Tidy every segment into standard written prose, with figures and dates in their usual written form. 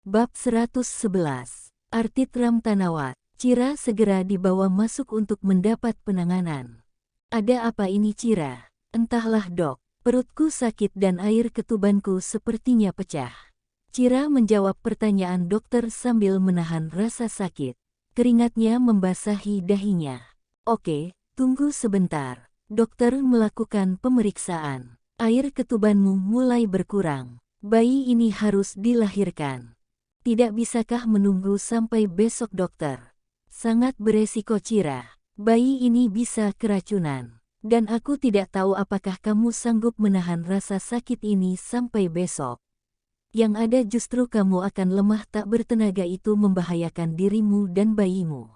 Bab 111. Artit Ramtanawat. Cira segera dibawa masuk untuk mendapat penanganan. Ada apa ini Cira? Entahlah dok, perutku sakit dan air ketubanku sepertinya pecah. Cira menjawab pertanyaan dokter sambil menahan rasa sakit. Keringatnya membasahi dahinya. Oke, tunggu sebentar. Dokter melakukan pemeriksaan. Air ketubanmu mulai berkurang. Bayi ini harus dilahirkan. Tidak bisakah menunggu sampai besok dokter? Sangat beresiko Cira. Bayi ini bisa keracunan. Dan aku tidak tahu apakah kamu sanggup menahan rasa sakit ini sampai besok. Yang ada justru kamu akan lemah tak bertenaga itu membahayakan dirimu dan bayimu.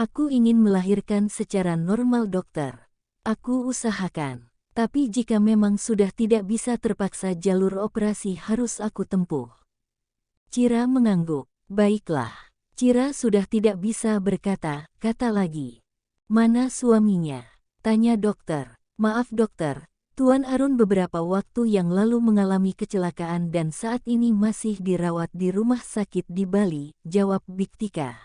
Aku ingin melahirkan secara normal dokter. Aku usahakan. Tapi jika memang sudah tidak bisa terpaksa jalur operasi harus aku tempuh. Cira mengangguk. Baiklah. Cira sudah tidak bisa berkata-kata lagi. Mana suaminya? Tanya dokter. Maaf dokter, Tuan Arun beberapa waktu yang lalu mengalami kecelakaan dan saat ini masih dirawat di rumah sakit di Bali, jawab Biktika.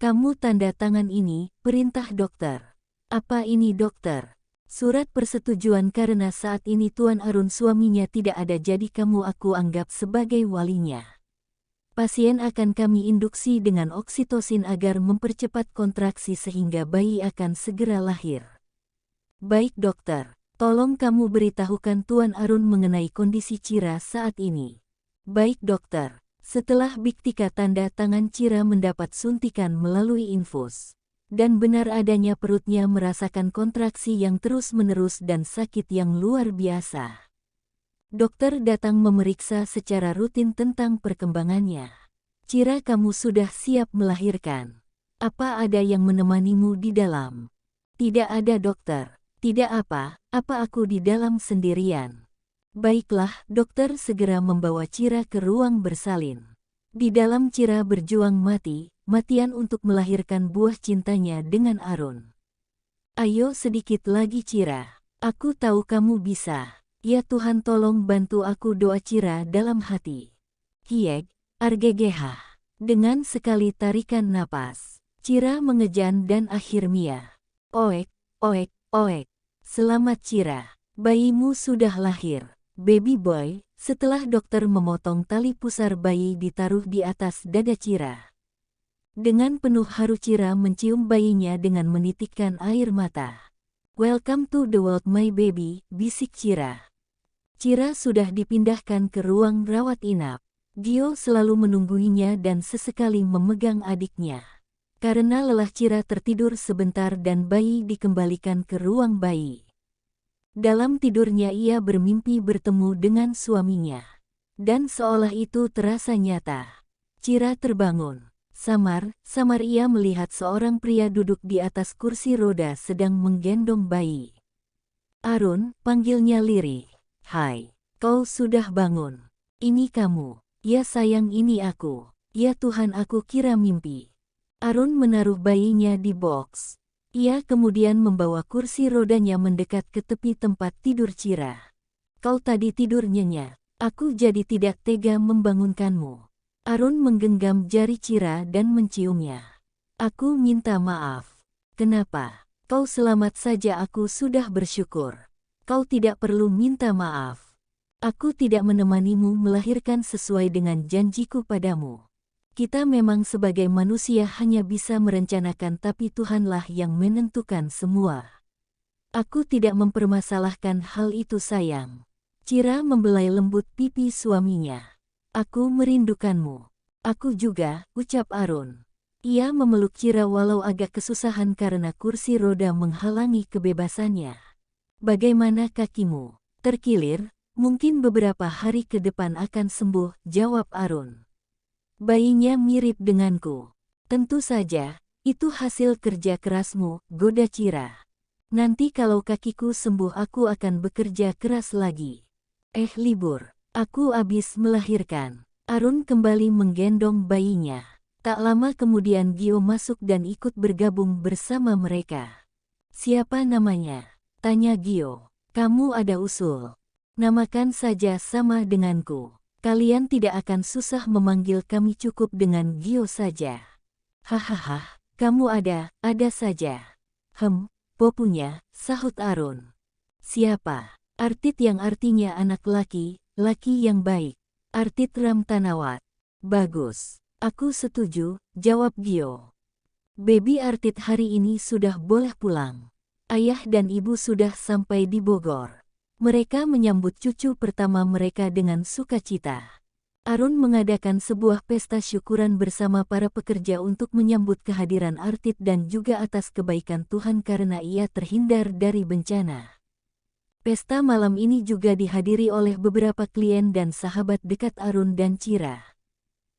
Kamu tanda tangan ini, perintah dokter. Apa ini dokter? Surat persetujuan karena saat ini Tuan Arun suaminya tidak ada jadi aku anggap sebagai walinya. Pasien akan kami induksi dengan oksitosin agar mempercepat kontraksi sehingga bayi akan segera lahir. Baik dokter, tolong kamu beritahukan Tuan Arun mengenai kondisi Cira saat ini. Baik dokter, setelah Biktika tanda tangan Cira mendapat suntikan melalui infus. Dan benar adanya perutnya merasakan kontraksi yang terus-menerus dan sakit yang luar biasa. Dokter datang memeriksa secara rutin tentang perkembangannya. Cira kamu sudah siap melahirkan. Apa ada yang menemanimu di dalam? Tidak ada dokter. Tidak apa aku di dalam sendirian. Baiklah, dokter segera membawa Cira ke ruang bersalin. Di dalam Cira berjuang matian untuk melahirkan buah cintanya dengan Arun. Ayo sedikit lagi Cira. Aku tahu kamu bisa. Ya Tuhan tolong bantu aku doa Cira dalam hati. Hieg, argegeh. Dengan sekali tarikan napas, Cira mengejan dan akhirnya. Oek, oek, oek. Selamat Cira, bayimu sudah lahir. Baby boy, setelah dokter memotong tali pusar bayi ditaruh di atas dada Cira. Dengan penuh haru Cira mencium bayinya dengan menitikkan air mata. Welcome to the world my baby, bisik Cira. Cira sudah dipindahkan ke ruang rawat inap. Gio selalu menungguinya dan sesekali memegang adiknya. Karena lelah Cira tertidur sebentar dan bayi dikembalikan ke ruang bayi. Dalam tidurnya ia bermimpi bertemu dengan suaminya. Dan seolah itu terasa nyata. Cira terbangun. Samar ia melihat seorang pria duduk di atas kursi roda sedang menggendong bayi. Arun, panggilnya lirih. Hai, kau sudah bangun. Ini kamu. Ya sayang ini aku. Ya Tuhan aku kira mimpi. Arun menaruh bayinya di box. Ia kemudian membawa kursi rodanya mendekat ke tepi tempat tidur Cira. Kau tadi tidur nyenyak. Aku jadi tidak tega membangunkanmu. Arun menggenggam jari Cira dan menciumnya. Aku minta maaf. Kenapa? Kau selamat saja aku sudah bersyukur. Kau tidak perlu minta maaf. Aku tidak menemanimu melahirkan sesuai dengan janjiku padamu. Kita memang sebagai manusia hanya bisa merencanakan tapi Tuhanlah yang menentukan semua. Aku tidak mempermasalahkan hal itu sayang. Cira membelai lembut pipi suaminya. Aku merindukanmu. Aku juga, ucap Arun. Ia memeluk Cira walau agak kesusahan karena kursi roda menghalangi kebebasannya. Bagaimana kakimu? Terkilir? Mungkin beberapa hari ke depan akan sembuh, jawab Arun. Bayinya mirip denganku. Tentu saja, itu hasil kerja kerasmu, goda Cira. Nanti kalau kakiku sembuh aku akan bekerja keras lagi. Libur. Aku habis melahirkan. Arun kembali menggendong bayinya. Tak lama kemudian Gio masuk dan ikut bergabung bersama mereka. Siapa namanya? Tanya Gio. Kamu ada usul? Namakan saja sama denganku. Kalian tidak akan susah memanggil kami, cukup dengan Gio saja. Hahaha, kamu ada saja. Popunya, sahut Arun. Siapa? Artit, yang artinya anak laki yang baik. Artit Ramtanawat. Bagus. Aku setuju, jawab Gio. Baby Artit hari ini sudah boleh pulang. Ayah dan ibu sudah sampai di Bogor. Mereka menyambut cucu pertama mereka dengan sukacita. Arun mengadakan sebuah pesta syukuran bersama para pekerja untuk menyambut kehadiran Artit dan juga atas kebaikan Tuhan karena ia terhindar dari bencana. Pesta malam ini juga dihadiri oleh beberapa klien dan sahabat dekat Arun dan Cira.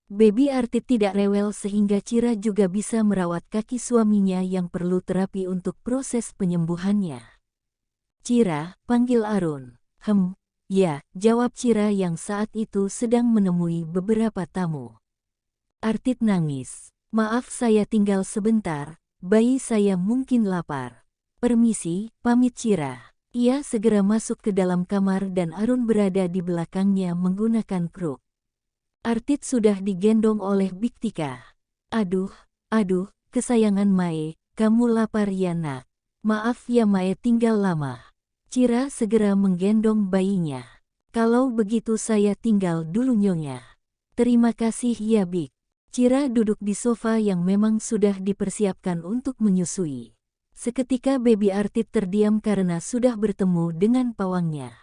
Baby Artit tidak rewel sehingga Cira juga bisa merawat kaki suaminya yang perlu terapi untuk proses penyembuhannya. Cira, panggil Arun. Ya, jawab Cira yang saat itu sedang menemui beberapa tamu. Artit nangis. Maaf, saya tinggal sebentar, bayi saya mungkin lapar. Permisi, pamit Cira. Ia segera masuk ke dalam kamar dan Arun berada di belakangnya menggunakan kruk. Artit sudah digendong oleh Biktika. Aduh, kesayangan Mae, kamu lapar ya nak? Maaf ya Mae tinggal lama. Cira segera menggendong bayinya. Kalau begitu saya tinggal dulu nyonya. Terima kasih ya Bik. Cira duduk di sofa yang memang sudah dipersiapkan untuk menyusui. Seketika baby Artit terdiam karena sudah bertemu dengan pawangnya.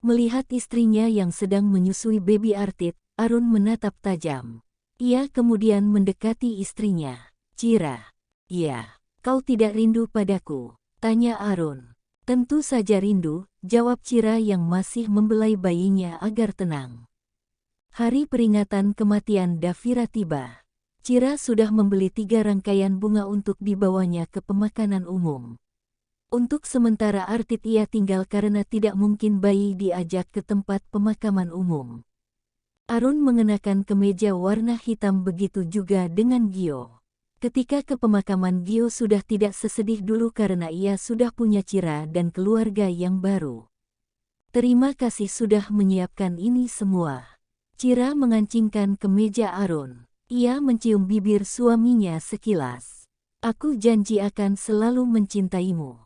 Melihat istrinya yang sedang menyusui baby Artit, Arun menatap tajam. Ia kemudian mendekati istrinya. Cira. Ya, kau tidak rindu padaku? Tanya Arun. Tentu saja rindu, jawab Cira yang masih membelai bayinya agar tenang. Hari peringatan kematian Davira tiba. Cira sudah membeli 3 rangkaian bunga untuk dibawanya ke pemakanan umum. Untuk sementara Artit ia tinggal karena tidak mungkin bayi diajak ke tempat pemakaman umum. Arun mengenakan kemeja warna hitam, begitu juga dengan Gio. Ketika ke pemakaman, Gio sudah tidak sesedih dulu karena ia sudah punya Cira dan keluarga yang baru. Terima kasih sudah menyiapkan ini semua. Cira mengancingkan kemeja Arun. Ia mencium bibir suaminya sekilas. Aku janji akan selalu mencintaimu.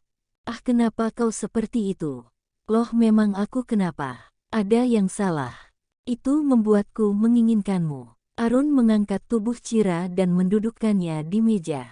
Ah, kenapa kau seperti itu? Loh, memang aku kenapa? Ada yang salah? Itu membuatku menginginkanmu. Arun mengangkat tubuh Cira dan mendudukkannya di meja.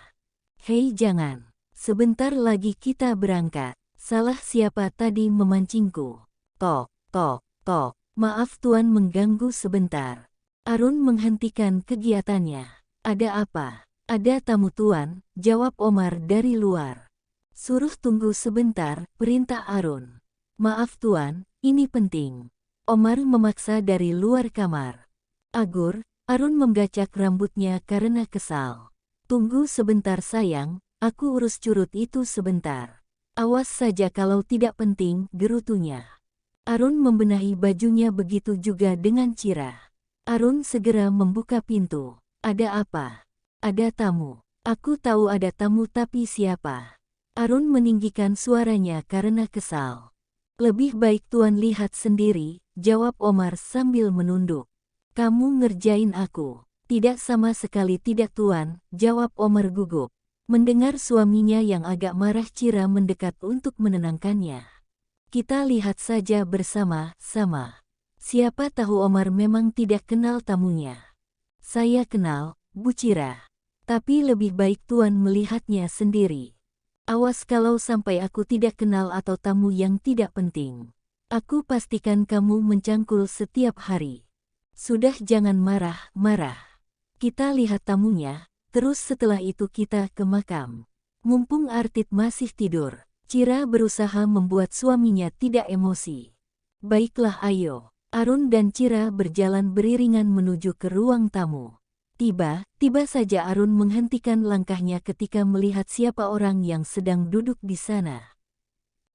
Hei, jangan. Sebentar lagi kita berangkat. Salah siapa tadi memancingku? Tok, tok, tok. Maaf tuan mengganggu sebentar. Arun menghentikan kegiatannya. Ada apa? Ada tamu tuan, jawab Omar dari luar. Suruh tunggu sebentar, perintah Arun. Maaf tuan, ini penting. Omar memaksa dari luar kamar. Agur, Arun menggacak rambutnya karena kesal. Tunggu sebentar sayang, aku urus curut itu sebentar. Awas saja kalau tidak penting, gerutunya. Arun membenahi bajunya, begitu juga dengan Cira. Arun segera membuka pintu. Ada apa? Ada tamu. Aku tahu ada tamu, tapi siapa? Arun meninggikan suaranya karena kesal. Lebih baik tuan lihat sendiri, jawab Omar sambil menunduk. Kamu ngerjain aku? Tidak, sama sekali tidak tuan, jawab Omar gugup. Mendengar suaminya yang agak marah, Cira mendekat untuk menenangkannya. Kita lihat saja bersama-sama. Siapa tahu Omar memang tidak kenal tamunya. Saya kenal, Bu Cira. Tapi lebih baik tuan melihatnya sendiri. Awas kalau sampai aku tidak kenal atau tamu yang tidak penting. Aku pastikan kamu mencangkul setiap hari. Sudah, jangan marah-marah. Kita lihat tamunya, terus setelah itu kita ke makam. Mumpung Artit masih tidur, Cira berusaha membuat suaminya tidak emosi. Baiklah, ayo. Arun dan Cira berjalan beriringan menuju ke ruang tamu. Tiba saja Arun menghentikan langkahnya ketika melihat siapa orang yang sedang duduk di sana.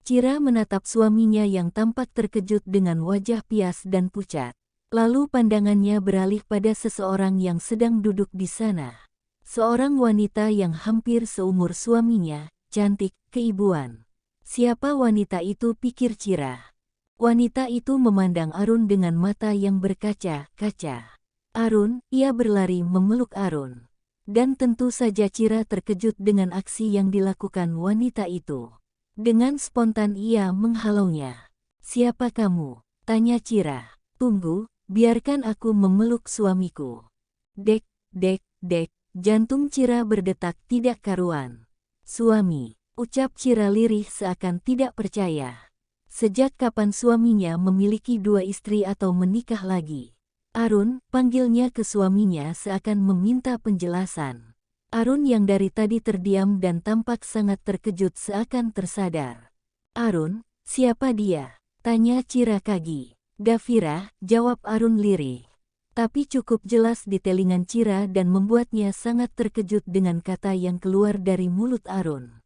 Cira menatap suaminya yang tampak terkejut dengan wajah pias dan pucat. Lalu pandangannya beralih pada seseorang yang sedang duduk di sana. Seorang wanita yang hampir seumur suaminya, cantik, keibuan. Siapa wanita itu, pikir Cira. Wanita itu memandang Arun dengan mata yang berkaca-kaca. Arun, ia berlari memeluk Arun. Dan tentu saja Cira terkejut dengan aksi yang dilakukan wanita itu. Dengan spontan ia menghalaunya. "Siapa kamu?" tanya Cira. "Tunggu, biarkan aku memeluk suamiku." Dek, dek, dek, jantung Cira berdetak tidak karuan. "Suami," ucap Cira lirih seakan tidak percaya. Sejak kapan suaminya memiliki 2 istri atau menikah lagi? "Arun," panggilnya ke suaminya seakan meminta penjelasan. Arun yang dari tadi terdiam dan tampak sangat terkejut seakan tersadar. "Arun, siapa dia?" tanya Cira kagi. "Gafira," jawab Arun lirih. Tapi cukup jelas di telingan Cira dan membuatnya sangat terkejut dengan kata yang keluar dari mulut Arun.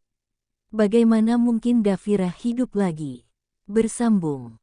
Bagaimana mungkin Gafira hidup lagi? Bersambung.